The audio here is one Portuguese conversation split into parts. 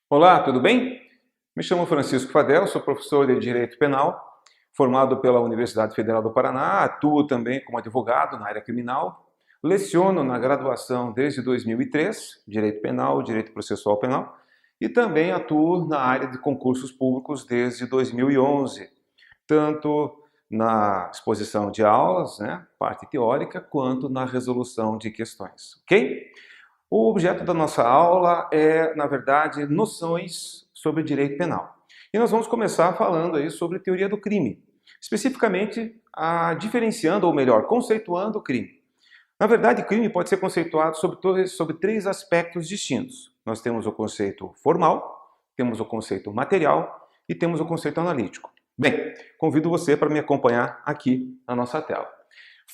Olá, tudo bem? Me chamo Francisco Fadel, sou professor de Direito Penal, formado pela Universidade Federal do Paraná, atuo também como advogado na área criminal, leciono na graduação desde 2003, Direito Penal, Direito Processual Penal, e também atuo na área de concursos públicos desde 2011, tanto na exposição de aulas, parte teórica, quanto na resolução de questões, ok? O objeto da nossa aula é, na verdade, noções sobre direito penal. E nós vamos começar falando aí sobre teoria do crime, especificamente diferenciando, ou melhor, conceituando o crime. Na verdade, crime pode ser conceituado sobre três aspectos distintos. Nós temos o conceito formal, temos o conceito material e temos o conceito analítico. Bem, convido você para me acompanhar aqui na nossa tela.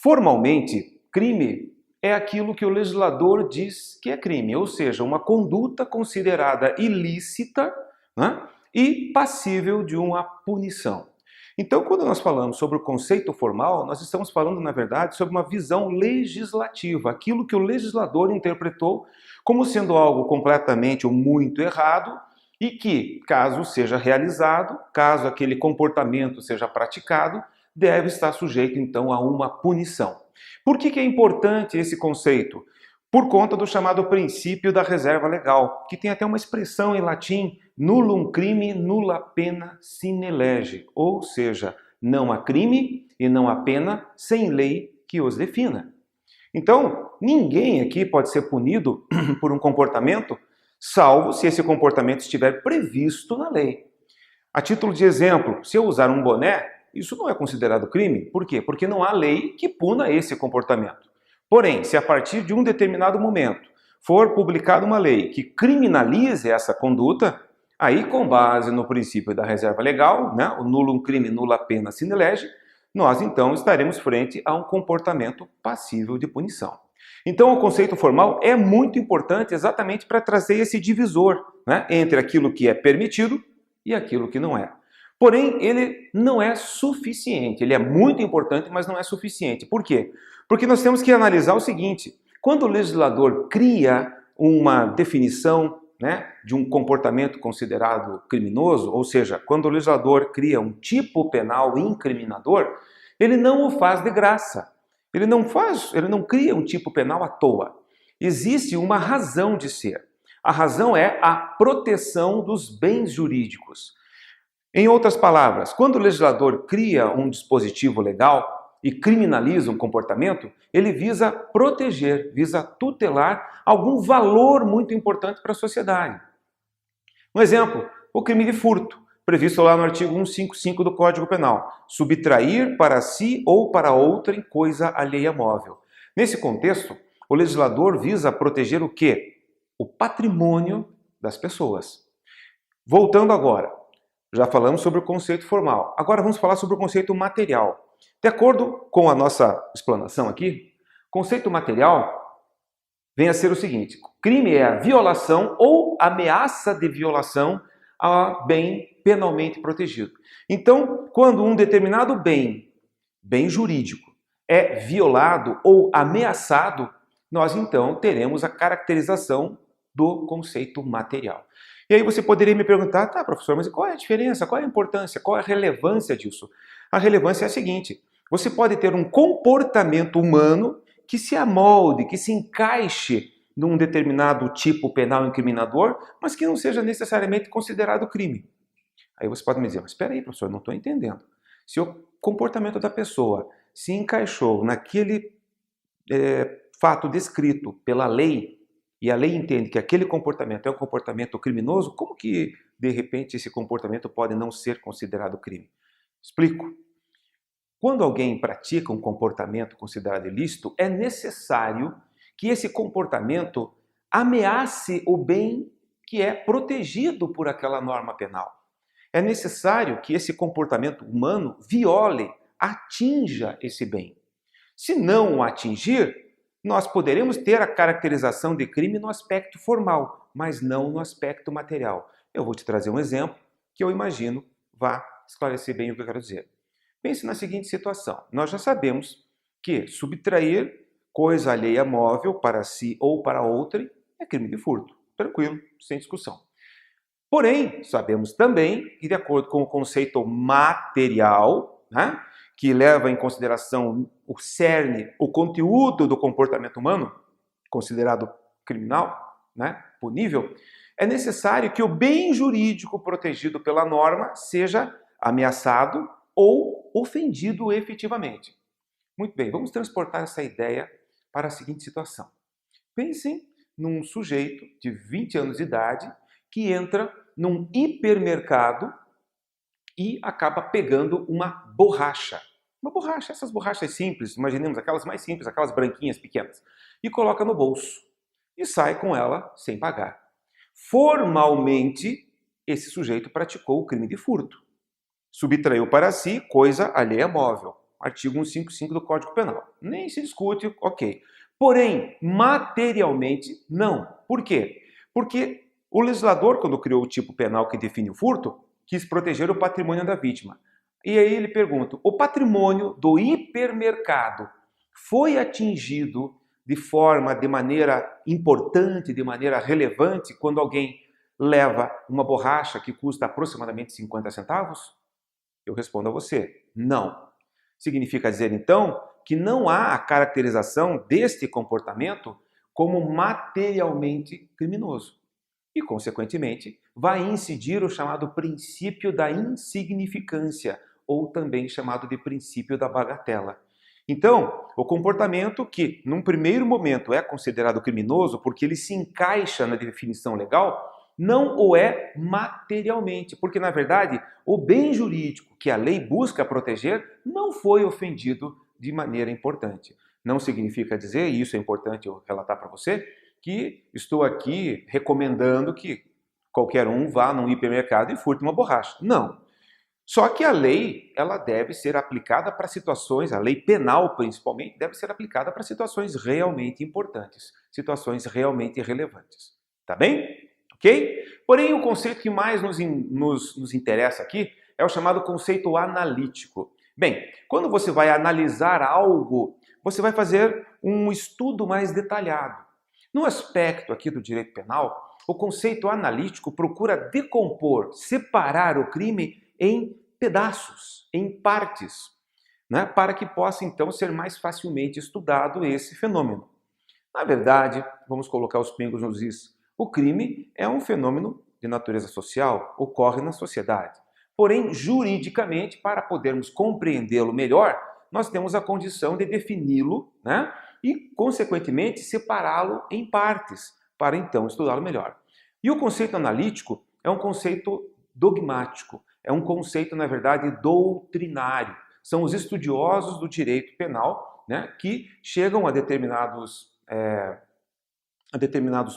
Formalmente, crime é aquilo que o legislador diz que é crime, ou seja, uma conduta considerada ilícita, e passível de uma punição. Então, quando nós falamos sobre o conceito formal, nós estamos falando, na verdade, sobre uma visão legislativa, aquilo que o legislador interpretou como sendo algo completamente ou muito errado e que, caso seja realizado, caso aquele comportamento seja praticado, deve estar sujeito, então, a uma punição. Por que é importante esse conceito? Por conta do chamado princípio da reserva legal, que tem até uma expressão em latim, nullum crime, nulla pena sine lege, ou seja, não há crime e não há pena sem lei que os defina. Então, ninguém aqui pode ser punido por um comportamento, salvo se esse comportamento estiver previsto na lei. A título de exemplo, se eu usar um boné, isso não é considerado crime. Por quê? Porque não há lei que puna esse comportamento. Porém, se a partir de um determinado momento for publicada uma lei que criminalize essa conduta, aí com base no princípio da reserva legal, o nullum crime, nulla pena sine lege, nós então estaremos frente a um comportamento passível de punição. Então o conceito formal é muito importante exatamente para trazer esse divisor entre aquilo que é permitido e aquilo que não é. Porém, ele não é suficiente, ele é muito importante, mas não é suficiente. Por quê? Porque nós temos que analisar o seguinte, quando o legislador cria uma definição de um comportamento considerado criminoso, ou seja, quando o legislador cria um tipo penal incriminador, ele não o faz de graça, ele não cria um tipo penal à toa. Existe uma razão de ser. A razão é a proteção dos bens jurídicos. Em outras palavras, quando o legislador cria um dispositivo legal e criminaliza um comportamento, ele visa proteger, visa tutelar algum valor muito importante para a sociedade. Um exemplo, o crime de furto, previsto lá no artigo 155 do Código Penal, subtrair para si ou para outrem coisa alheia móvel. Nesse contexto, o legislador visa proteger o quê? O patrimônio das pessoas. Voltando agora. Já falamos sobre o conceito formal. Agora vamos falar sobre o conceito material. De acordo com a nossa explanação aqui, conceito material vem a ser o seguinte: crime é a violação ou ameaça de violação a bem penalmente protegido. Então, quando um determinado bem jurídico, é violado ou ameaçado, nós então teremos a caracterização do conceito material. E aí você poderia me perguntar, tá, professor, mas qual é a diferença, qual é a importância, qual é a relevância disso? A relevância é a seguinte, você pode ter um comportamento humano que se amolde, que se encaixe num determinado tipo penal incriminador, mas que não seja necessariamente considerado crime. Aí você pode me dizer, mas espera aí, professor, eu não estou entendendo. Se o comportamento da pessoa se encaixou naquele fato descrito pela lei, e a lei entende que aquele comportamento é um comportamento criminoso, como que, de repente, esse comportamento pode não ser considerado crime? Explico. Quando alguém pratica um comportamento considerado ilícito, é necessário que esse comportamento ameace o bem que é protegido por aquela norma penal. É necessário que esse comportamento humano viole, atinja esse bem. Se não o atingir, nós poderemos ter a caracterização de crime no aspecto formal, mas não no aspecto material. Eu vou te trazer um exemplo que eu imagino vá esclarecer bem o que eu quero dizer. Pense na seguinte situação. Nós já sabemos que subtrair coisa alheia móvel para si ou para outrem é crime de furto. Tranquilo, sem discussão. Porém, sabemos também que, de acordo com o conceito material, né, que leva em consideração o cerne, o conteúdo do comportamento humano, considerado criminal, né, punível, é necessário que o bem jurídico protegido pela norma seja ameaçado ou ofendido efetivamente. Muito bem, vamos transportar essa ideia para a seguinte situação. Pensem num sujeito de 20 anos de idade que entra num hipermercado e acaba pegando uma borracha. Uma borracha, essas borrachas simples, imaginemos aquelas mais simples, aquelas branquinhas pequenas, e coloca no bolso e sai com ela sem pagar. Formalmente, esse sujeito praticou o crime de furto. Subtraiu para si coisa alheia móvel. Artigo 155 do Código Penal. Nem se discute, ok. Porém, materialmente, não. Por quê? Porque o legislador, quando criou o tipo penal que define o furto, quis proteger o patrimônio da vítima. E aí ele pergunta, o patrimônio do hipermercado foi atingido de maneira importante, de maneira relevante, quando alguém leva uma borracha que custa aproximadamente 50 centavos? Eu respondo a você, não. Significa dizer, então, que não há a caracterização deste comportamento como materialmente criminoso. E, consequentemente, vai incidir o chamado princípio da insignificância, ou também chamado de princípio da bagatela. Então, o comportamento que, num primeiro momento, é considerado criminoso porque ele se encaixa na definição legal, não o é materialmente, porque, na verdade, o bem jurídico que a lei busca proteger não foi ofendido de maneira importante. Não significa dizer, e isso é importante eu relatar para você, que estou aqui recomendando que qualquer um vá num hipermercado e furte uma borracha. Não. Só que a lei, ela deve ser aplicada para situações, a lei penal principalmente, deve ser aplicada para situações realmente importantes, situações realmente relevantes. Tá bem? Ok? Porém, o conceito que mais nos interessa aqui é o chamado conceito analítico. Bem, quando você vai analisar algo, você vai fazer um estudo mais detalhado. No aspecto aqui do direito penal, o conceito analítico procura decompor, separar o crime em pedaços, em partes, né, para que possa então ser mais facilmente estudado esse fenômeno. Na verdade, vamos colocar os pingos nos is. O crime é um fenômeno de natureza social, ocorre na sociedade. Porém, juridicamente, para podermos compreendê-lo melhor, nós temos a condição de defini-lo, né, e, consequentemente, separá-lo em partes, para então estudá-lo melhor. E o conceito analítico é um conceito dogmático, é um conceito, na verdade, doutrinário. São os estudiosos do direito penal, né, que chegam a determinados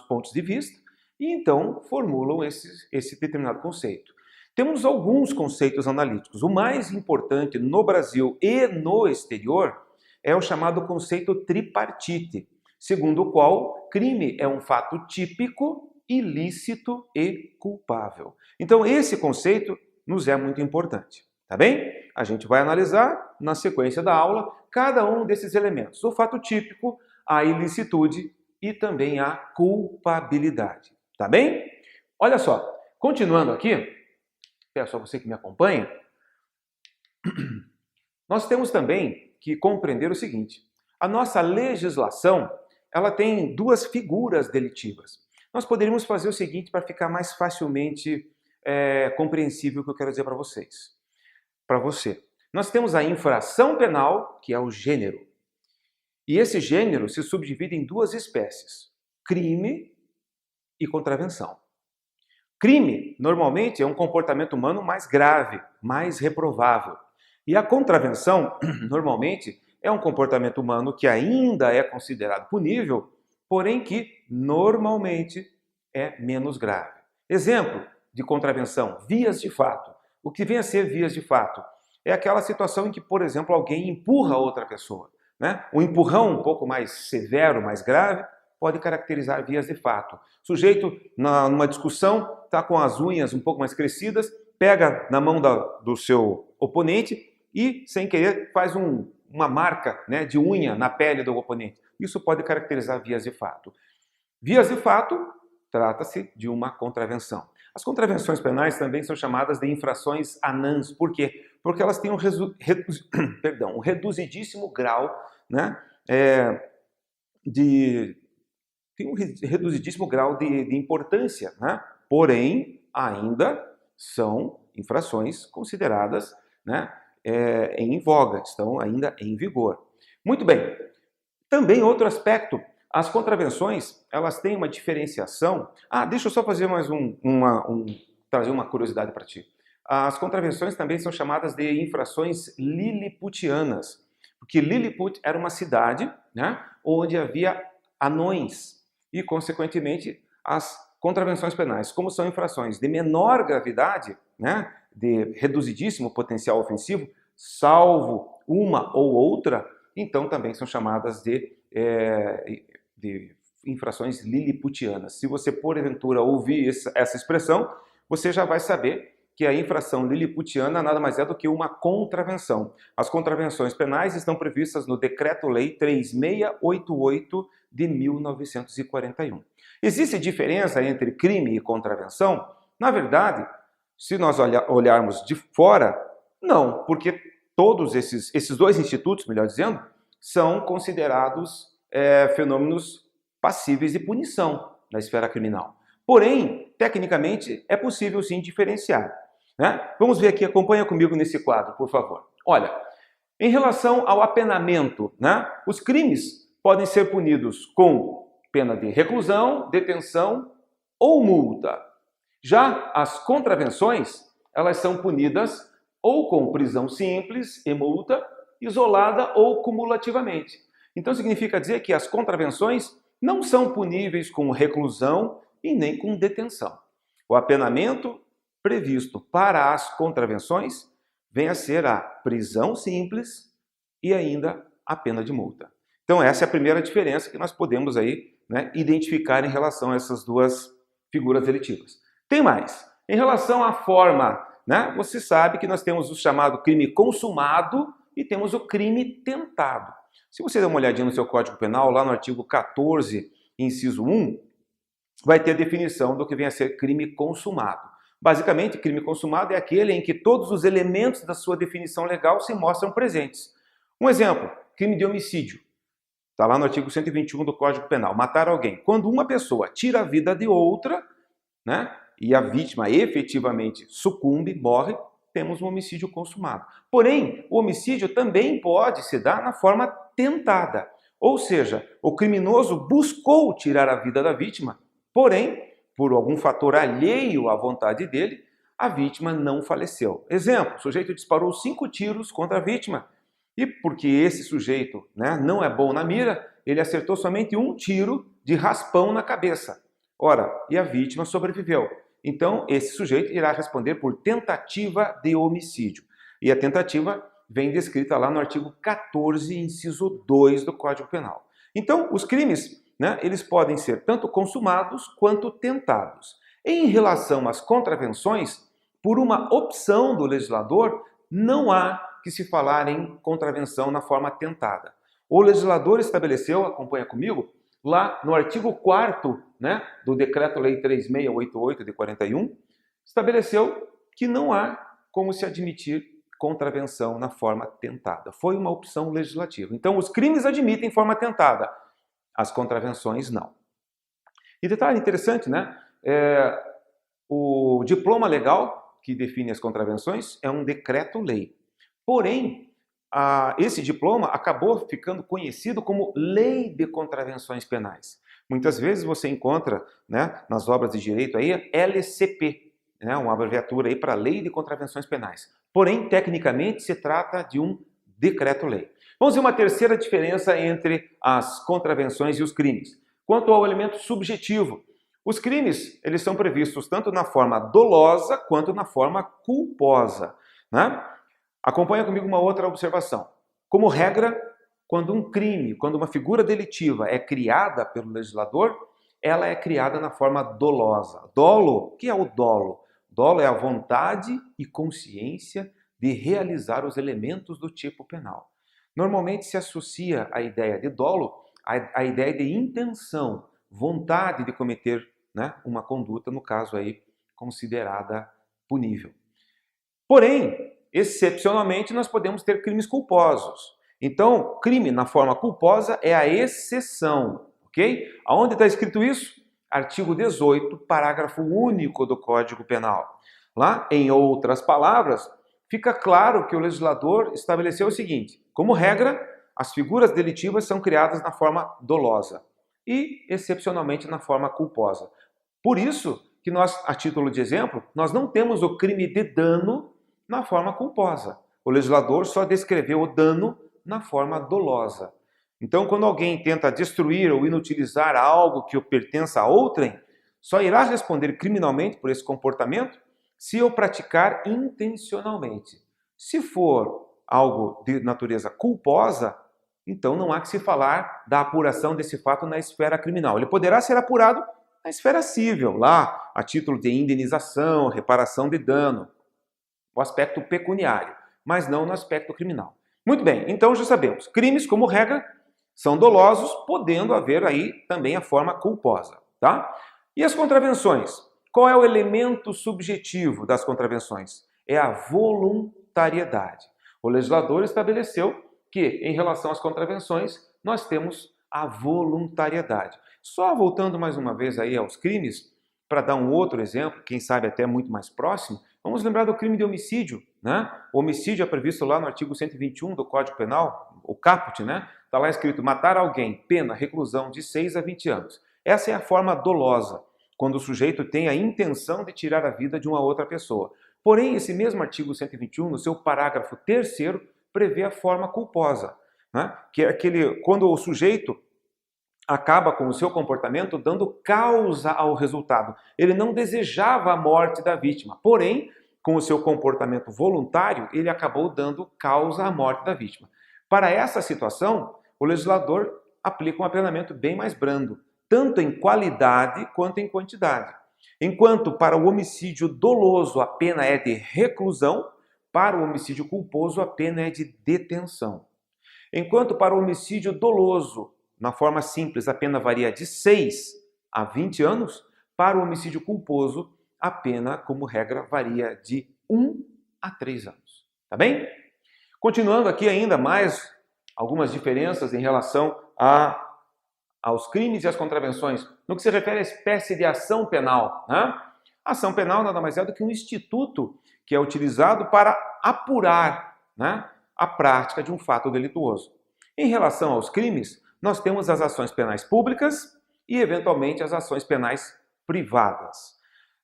pontos de vista e então formulam esse determinado conceito. Temos alguns conceitos analíticos. O mais importante no Brasil e no exterior é o chamado conceito tripartite, segundo o qual crime é um fato típico, ilícito e culpável. Então esse conceito nos é muito importante, tá bem? A gente vai analisar na sequência da aula cada um desses elementos, o fato típico, a ilicitude e também a culpabilidade, tá bem? Olha só, continuando aqui, peço a você que me acompanha, nós temos também que compreender o seguinte, a nossa legislação, ela tem duas figuras delitivas. Nós poderíamos fazer o seguinte para ficar mais facilmente compreensível o que eu quero dizer para vocês. Para você. Nós temos a infração penal, que é o gênero. E esse gênero se subdivide em duas espécies, crime e contravenção. Crime, normalmente, é um comportamento humano mais grave, mais reprovável. E a contravenção, normalmente, é um comportamento humano que ainda é considerado punível, porém que, normalmente, é menos grave. Exemplo de contravenção, vias de fato. O que vem a ser vias de fato? É aquela situação em que, por exemplo, alguém empurra outra pessoa. né? Um empurrão um pouco mais severo, mais grave, pode caracterizar vias de fato. O sujeito, numa discussão, está com as unhas um pouco mais crescidas, pega na mão do seu oponente e, sem querer, faz uma marca, né, de unha na pele do oponente. Isso pode caracterizar vias de fato. Vias de fato, trata-se de uma contravenção. As contravenções penais também são chamadas de infrações anãs. Por quê? Porque elas têm um reduzidíssimo grau, né, de importância, né? Porém, ainda são infrações consideradas, né, em voga, estão ainda em vigor. Muito bem. Também outro aspecto, as contravenções, elas têm uma diferenciação. Deixa eu só fazer mais trazer uma curiosidade para ti. As contravenções também são chamadas de infrações liliputianas, porque Lilliput era uma cidade, né, onde havia anões e, consequentemente, as contravenções penais, como são infrações de menor gravidade, né, de reduzidíssimo potencial ofensivo, salvo uma ou outra, então também são chamadas de infrações liliputianas. Se você, porventura, ouvir essa expressão, você já vai saber que a infração liliputiana nada mais é do que uma contravenção. As contravenções penais estão previstas no Decreto-Lei 3688 de 1941. Existe diferença entre crime e contravenção? Na verdade, se nós olharmos de fora, não, porque todos esses dois institutos, melhor dizendo, são considerados fenômenos passíveis de punição na esfera criminal. Porém, tecnicamente, é possível sim diferenciar, né? Vamos ver aqui, acompanha comigo nesse quadro, por favor. Olha, em relação ao apenamento, né, os crimes podem ser punidos com pena de reclusão, detenção ou multa. Já as contravenções, elas são punidas ou com prisão simples e multa, isolada ou cumulativamente. Então significa dizer que as contravenções não são puníveis com reclusão e nem com detenção. O apenamento previsto para as contravenções vem a ser a prisão simples e ainda a pena de multa. Então essa é a primeira diferença que nós podemos aí, né, identificar em relação a essas duas figuras delitivas. Tem mais. Em relação à forma, né, você sabe que nós temos o chamado crime consumado e temos o crime tentado. Se você der uma olhadinha no seu Código Penal, lá no artigo 14, inciso 1, vai ter a definição do que vem a ser crime consumado. Basicamente, crime consumado é aquele em que todos os elementos da sua definição legal se mostram presentes. Um exemplo, crime de homicídio. Está lá no artigo 121 do Código Penal. Matar alguém. Quando uma pessoa tira a vida de outra, né, e a vítima efetivamente sucumbe, morre, temos um homicídio consumado. Porém, o homicídio também pode se dar na forma tentada. Ou seja, o criminoso buscou tirar a vida da vítima, porém, por algum fator alheio à vontade dele, a vítima não faleceu. Exemplo, o sujeito disparou 5 tiros contra a vítima. E porque esse sujeito, né, não é bom na mira, ele acertou somente um tiro de raspão na cabeça. Ora, e a vítima sobreviveu. Então, esse sujeito irá responder por tentativa de homicídio. E a tentativa vem descrita lá no artigo 14, inciso 2 do Código Penal. Então, os crimes, né, eles podem ser tanto consumados quanto tentados. Em relação às contravenções, por uma opção do legislador, não há que se falar em contravenção na forma tentada. O legislador estabeleceu, acompanha comigo, lá no artigo 4º, né, do Decreto-Lei 3688 de 41, estabeleceu que não há como se admitir contravenção na forma tentada. Foi uma opção legislativa. Então, os crimes admitem forma tentada, as contravenções não. E detalhe interessante, né? O diploma legal que define as contravenções é um decreto-lei. Porém, esse diploma acabou ficando conhecido como Lei de Contravenções Penais. Muitas vezes você encontra, né, nas obras de direito aí LCP, né, uma abreviatura aí para Lei de Contravenções Penais. Porém, tecnicamente, se trata de um decreto-lei. Vamos ver uma terceira diferença entre as contravenções e os crimes. Quanto ao elemento subjetivo, os crimes eles são previstos tanto na forma dolosa quanto na forma culposa, né? Acompanha comigo uma outra observação. Como regra, quando um crime, quando uma figura delitiva é criada pelo legislador, ela é criada na forma dolosa. Dolo, o que é o dolo? Dolo é a vontade e consciência de realizar os elementos do tipo penal. Normalmente se associa a ideia de dolo à ideia de intenção, vontade de cometer, né, uma conduta, no caso aí, considerada punível. Porém, excepcionalmente, nós podemos ter crimes culposos. Então, crime na forma culposa é a exceção, ok? Aonde está escrito isso? Artigo 18, parágrafo único do Código Penal. Lá, em outras palavras, fica claro que o legislador estabeleceu o seguinte: como regra, as figuras delitivas são criadas na forma dolosa e, excepcionalmente, na forma culposa. Por isso que nós, a título de exemplo, nós não temos o crime de dano na forma culposa. O legislador só descreveu o dano na forma dolosa. Então, quando alguém tenta destruir ou inutilizar algo que pertença a outrem, só irá responder criminalmente por esse comportamento se o praticar intencionalmente. Se for algo de natureza culposa, então não há que se falar da apuração desse fato na esfera criminal. Ele poderá ser apurado na esfera civil, lá, a título de indenização, reparação de dano, o aspecto pecuniário, mas não no aspecto criminal. Muito bem, então já sabemos, crimes, como regra, são dolosos, podendo haver aí também a forma culposa, tá? E as contravenções? Qual é o elemento subjetivo das contravenções? É a voluntariedade. O legislador estabeleceu que, em relação às contravenções, nós temos a voluntariedade. Só voltando mais uma vez aí aos crimes, para dar um outro exemplo, quem sabe até muito mais próximo, vamos lembrar do crime de homicídio, né? O homicídio é previsto lá no artigo 121 do Código Penal, o caput, né? Está lá escrito: matar alguém, pena, reclusão de 6 a 20 anos. Essa é a forma dolosa, quando o sujeito tem a intenção de tirar a vida de uma outra pessoa. Porém, esse mesmo artigo 121, no seu parágrafo 3º, prevê a forma culposa, né? Que é quando o sujeito acaba com o seu comportamento dando causa ao resultado. Ele não desejava a morte da vítima, porém, com o seu comportamento voluntário, ele acabou dando causa à morte da vítima. Para essa situação, o legislador aplica um apenamento bem mais brando, tanto em qualidade quanto em quantidade. Enquanto para o homicídio doloso a pena é de reclusão, para o homicídio culposo a pena é de detenção. Enquanto para o homicídio doloso, na forma simples, a pena varia de 6 a 20 anos, para o homicídio culposo, a pena, como regra, varia de 1 a 3 anos. Tá bem? Continuando aqui ainda mais algumas diferenças em relação aos crimes e às contravenções, no que se refere à espécie de ação penal, né? A ação penal nada mais é do que um instituto que é utilizado para apurar, né, a prática de um fato delituoso. Em relação aos crimes, nós temos as ações penais públicas e, eventualmente, as ações penais privadas,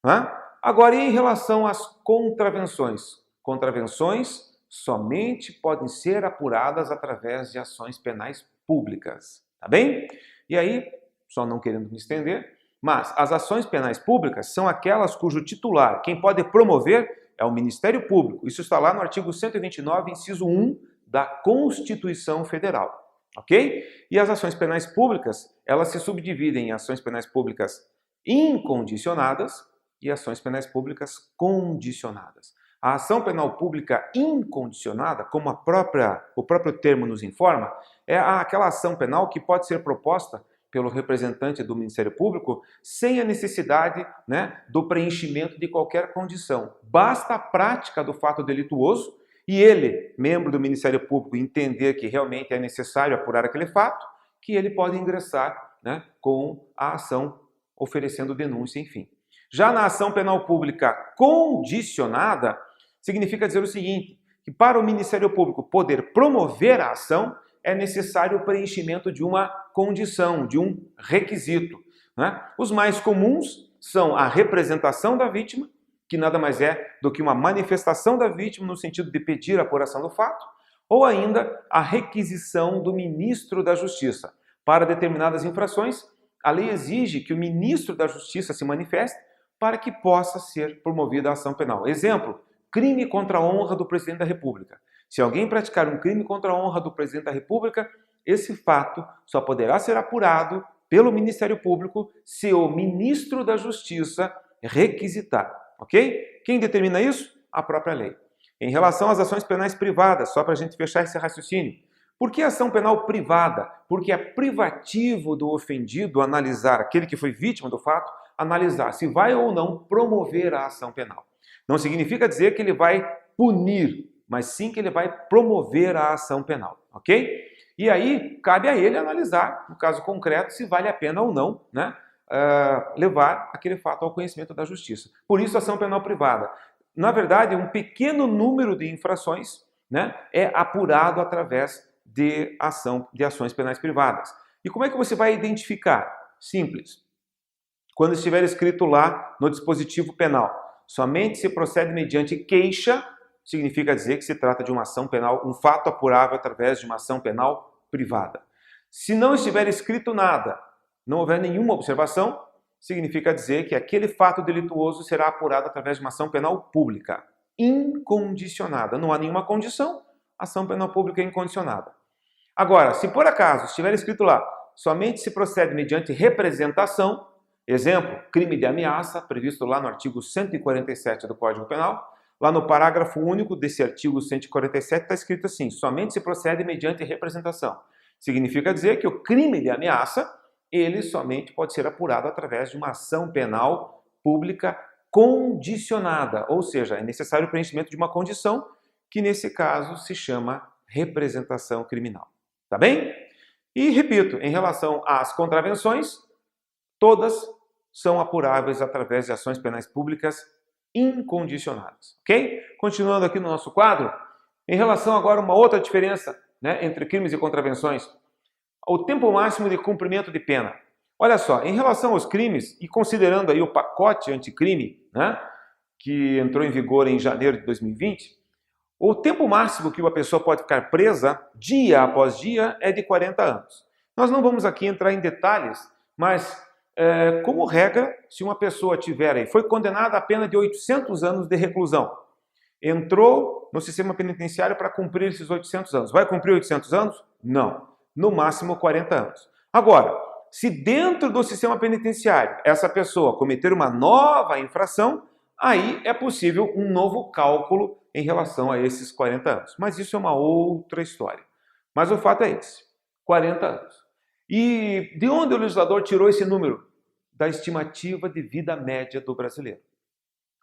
né? Agora, e em relação às contravenções? Contravenções somente podem ser apuradas através de ações penais públicas, tá bem? E aí, só não querendo me estender, mas as ações penais públicas são aquelas cujo titular, quem pode promover, é o Ministério Público. Isso está lá no artigo 129, inciso 1 da Constituição Federal. Ok? E as ações penais públicas, elas se subdividem em ações penais públicas incondicionadas e ações penais públicas condicionadas. A ação penal pública incondicionada, como o próprio termo nos informa, é aquela ação penal que pode ser proposta pelo representante do Ministério Público sem a necessidade, né, do preenchimento de qualquer condição. Basta a prática do fato delituoso e ele, membro do Ministério Público, entender que realmente é necessário apurar aquele fato, que ele pode ingressar, né, com a ação oferecendo denúncia, enfim. Já na ação penal pública condicionada, significa dizer o seguinte, que para o Ministério Público poder promover a ação, é necessário o preenchimento de uma condição, de um requisito, né? Os mais comuns são a representação da vítima, que nada mais é do que uma manifestação da vítima no sentido de pedir a apuração do fato, ou ainda a requisição do ministro da Justiça. Para determinadas infrações, a lei exige que o ministro da Justiça se manifeste para que possa ser promovida a ação penal. Exemplo, crime contra a honra do presidente da República. Se alguém praticar um crime contra a honra do presidente da República, esse fato só poderá ser apurado pelo Ministério Público se o ministro da Justiça requisitar, ok? Quem determina isso? A própria lei. Em relação às ações penais privadas, só para a gente fechar esse raciocínio, por que ação penal privada? Porque é privativo do ofendido analisar, aquele que foi vítima do fato, analisar se vai ou não promover a ação penal. Não significa dizer que ele vai punir, mas sim que ele vai promover a ação penal, ok? E aí cabe a ele analisar, no caso concreto, se vale a pena ou não, né, levar aquele fato ao conhecimento da justiça. Por isso, ação penal privada. Na verdade, um pequeno número de infrações, né, é apurado através de ações penais privadas. E como é que você vai identificar? Simples. Quando estiver escrito lá no dispositivo penal, somente se procede mediante queixa, significa dizer que se trata de uma ação penal, um fato apurável através de uma ação penal privada. Se não estiver escrito nada, não houver nenhuma observação, significa dizer que aquele fato delituoso será apurado através de uma ação penal pública, incondicionada. Não há nenhuma condição, ação penal pública é incondicionada. Agora, se por acaso estiver escrito lá, somente se procede mediante representação, exemplo, crime de ameaça, previsto lá no artigo 147 do Código Penal, lá no parágrafo único desse artigo 147 está escrito assim, somente se procede mediante representação. Significa dizer que o crime de ameaça, ele somente pode ser apurado através de uma ação penal pública condicionada, ou seja, é necessário o preenchimento de uma condição, que nesse caso se chama representação criminal. Tá bem? E repito, em relação às contravenções, todas são apuráveis através de ações penais públicas incondicionadas, ok? Continuando aqui no nosso quadro, em relação agora a uma outra diferença, né, entre crimes e contravenções, o tempo máximo de cumprimento de pena. Olha só, em relação aos crimes, e considerando aí o pacote anticrime, né, que entrou em vigor em janeiro de 2020, o tempo máximo que uma pessoa pode ficar presa, dia após dia, é de 40 anos. Nós não vamos aqui entrar em detalhes, mas como regra, se uma pessoa foi condenada a pena de 800 anos de reclusão, entrou no sistema penitenciário para cumprir esses 800 anos. Vai cumprir 800 anos? Não. No máximo 40 anos. Agora, se dentro do sistema penitenciário essa pessoa cometer uma nova infração, aí é possível um novo cálculo em relação a esses 40 anos. Mas isso é uma outra história. Mas o fato é esse, 40 anos. E de onde o legislador tirou esse número? Da estimativa de vida média do brasileiro.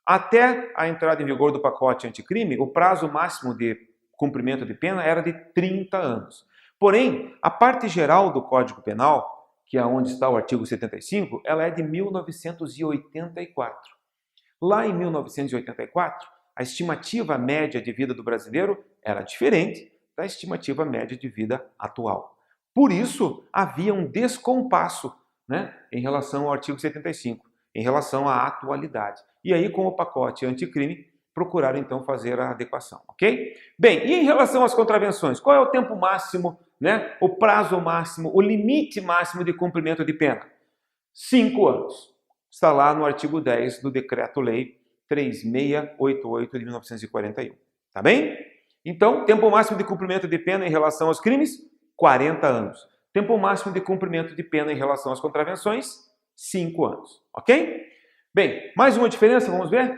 Até a entrada em vigor do pacote anticrime, o prazo máximo de cumprimento de pena era de 30 anos. Porém, a parte geral do Código Penal, que é onde está o artigo 75, ela é de 1984. Lá em 1984, a estimativa média de vida do brasileiro era diferente da estimativa média de vida atual. Por isso, havia um descompasso, né, em relação ao artigo 75, em relação à atualidade. E aí, com o pacote anticrime, procuraram então fazer a adequação, ok? Bem, e em relação às contravenções, qual é o tempo máximo, né, o prazo máximo, o limite máximo de cumprimento de pena? 5 anos. Está lá no artigo 10 do Decreto-Lei 3688 de 1941. Tá bem? Então, tempo máximo de cumprimento de pena em relação aos crimes? 40 anos. Tempo máximo de cumprimento de pena em relação às contravenções? 5 anos. Ok? Bem, mais uma diferença, vamos ver?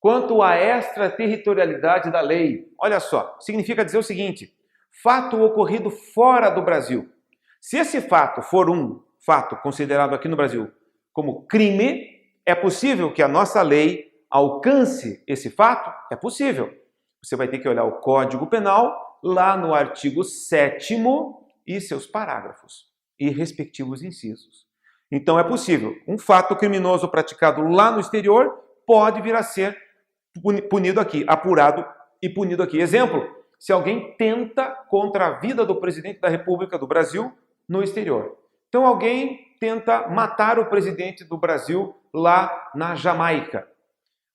Quanto à extraterritorialidade da lei, olha só, significa dizer o seguinte, fato ocorrido fora do Brasil. Se esse fato for um fato considerado aqui no Brasil como crime, é possível que a nossa lei alcance esse fato? É possível. Você vai ter que olhar o Código Penal, lá no artigo 7º e seus parágrafos e respectivos incisos. Então é possível. Um fato criminoso praticado lá no exterior pode vir a ser punido aqui, apurado e punido aqui. Exemplo, se alguém tenta contra a vida do presidente da República do Brasil no exterior. Então alguém tenta matar o presidente do Brasil lá na Jamaica.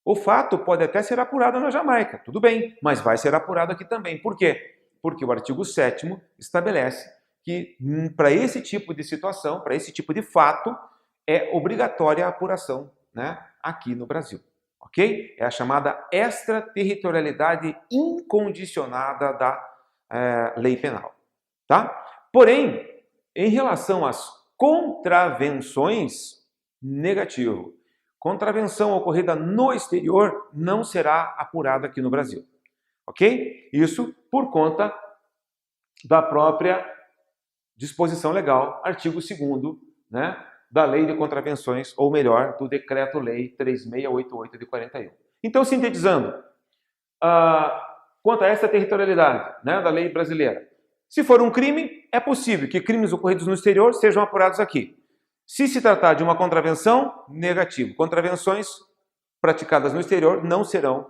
O fato pode até ser apurado na Jamaica, tudo bem, mas vai ser apurado aqui também. Por quê? Porque o artigo 7º estabelece que para esse tipo de situação, para esse tipo de fato, é obrigatória a apuração, né, aqui no Brasil. Ok? É a chamada extraterritorialidade incondicionada da lei penal. tá? Porém, em relação às contravenções, negativo. Contravenção ocorrida no exterior não será apurada aqui no Brasil, ok? Isso por conta da própria disposição legal, artigo 2º, né, da Lei de Contravenções, ou melhor, do Decreto-Lei 3688 de 41. Então, sintetizando, quanto a essa territorialidade, né, da lei brasileira, se for um crime, é possível que crimes ocorridos no exterior sejam apurados aqui. Se se tratar de uma contravenção, negativo. Contravenções praticadas no exterior não serão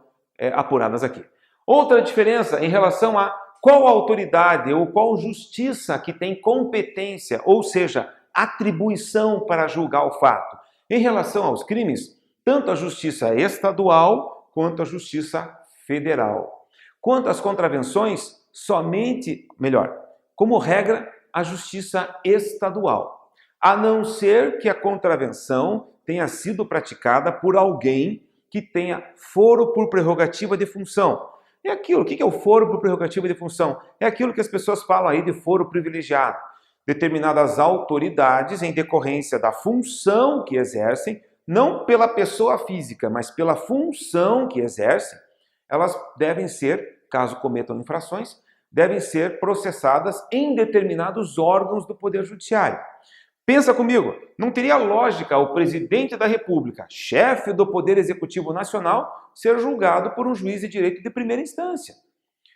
apuradas aqui. Outra diferença em relação a qual autoridade ou qual justiça que tem competência, ou seja, atribuição para julgar o fato. Em relação aos crimes, tanto a justiça estadual quanto a justiça federal. Quanto às contravenções, como regra, a justiça estadual. A não ser que a contravenção tenha sido praticada por alguém que tenha foro por prerrogativa de função. É aquilo, o que é o foro por prerrogativa de função? É aquilo que as pessoas falam aí de foro privilegiado. Determinadas autoridades, em decorrência da função que exercem, não pela pessoa física, mas pela função que exercem, elas devem ser, caso cometam infrações, devem ser processadas em determinados órgãos do Poder Judiciário. Pensa comigo, não teria lógica o presidente da República, chefe do Poder Executivo Nacional, ser julgado por um juiz de direito de primeira instância.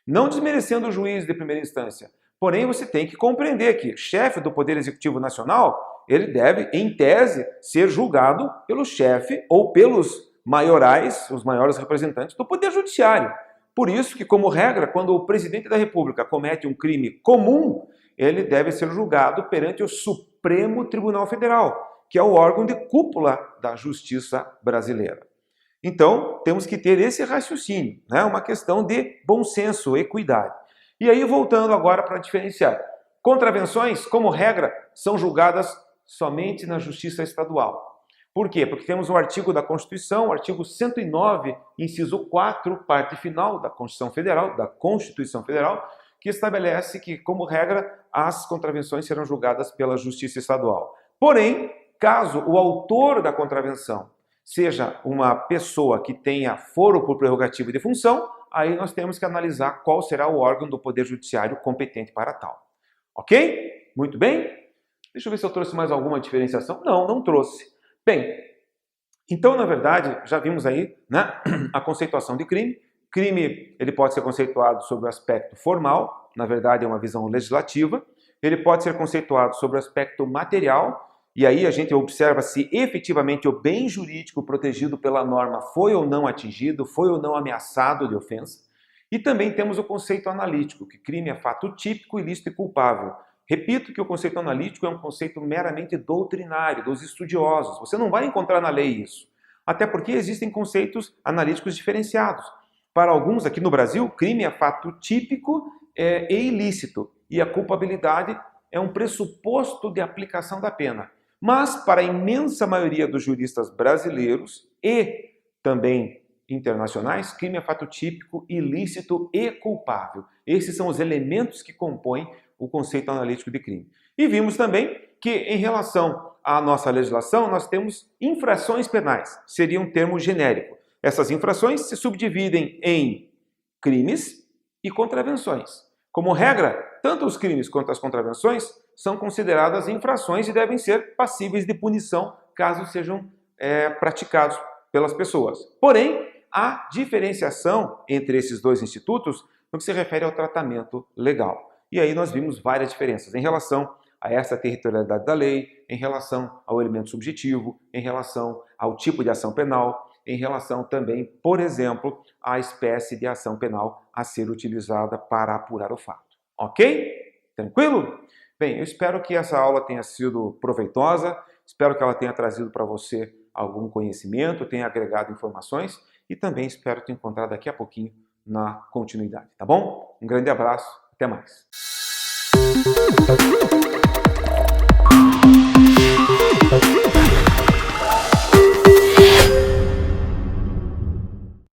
Não desmerecendo o juiz de primeira instância, porém você tem que compreender que chefe do Poder Executivo Nacional, ele deve, em tese, ser julgado pelo chefe ou pelos maiorais, os maiores representantes do Poder Judiciário. Por isso que, como regra, quando o presidente da República comete um crime comum, ele deve ser julgado perante o Supremo Tribunal Federal, que é o órgão de cúpula da justiça brasileira. Então, temos que ter esse raciocínio, né? Uma questão de bom senso, equidade. E aí, voltando agora para diferenciar. Contravenções, como regra, são julgadas somente na justiça estadual. Por quê? Porque temos um artigo da Constituição, o artigo 109, inciso 4, parte final da Constituição Federal, que estabelece que, como regra, as contravenções serão julgadas pela Justiça Estadual. Porém, caso o autor da contravenção seja uma pessoa que tenha foro por prerrogativa de função, aí nós temos que analisar qual será o órgão do Poder Judiciário competente para tal. Ok? Muito bem? Deixa eu ver se eu trouxe mais alguma diferenciação. Não, não trouxe. Bem, então, na verdade, já vimos aí, né, a conceituação de crime. Crime, ele pode ser conceituado sobre o aspecto formal, na verdade é uma visão legislativa. Ele pode ser conceituado sobre o aspecto material, e aí a gente observa se efetivamente o bem jurídico protegido pela norma foi ou não atingido, foi ou não ameaçado de ofensa. E também temos o conceito analítico, que crime é fato típico, ilícito e culpável. Repito que o conceito analítico é um conceito meramente doutrinário, dos estudiosos. Você não vai encontrar na lei isso. Até porque existem conceitos analíticos diferenciados. Para alguns aqui no Brasil, crime é fato típico e ilícito, e a culpabilidade é um pressuposto de aplicação da pena. Mas, para a imensa maioria dos juristas brasileiros e também internacionais, crime é fato típico, ilícito e culpável. Esses são os elementos que compõem o conceito analítico de crime. E vimos também que, em relação à nossa legislação, nós temos infrações penais, seria um termo genérico. Essas infrações se subdividem em crimes e contravenções. Como regra, tanto os crimes quanto as contravenções são consideradas infrações e devem ser passíveis de punição caso sejam praticados pelas pessoas. Porém, há diferenciação entre esses dois institutos no que se refere ao tratamento legal. E aí nós vimos várias diferenças em relação a essa territorialidade da lei, em relação ao elemento subjetivo, em relação ao tipo de ação penal, em relação também, por exemplo, à espécie de ação penal a ser utilizada para apurar o fato. Ok? Tranquilo? Bem, eu espero que essa aula tenha sido proveitosa, espero que ela tenha trazido para você algum conhecimento, tenha agregado informações e também espero te encontrar daqui a pouquinho na continuidade, tá bom? Um grande abraço, até mais!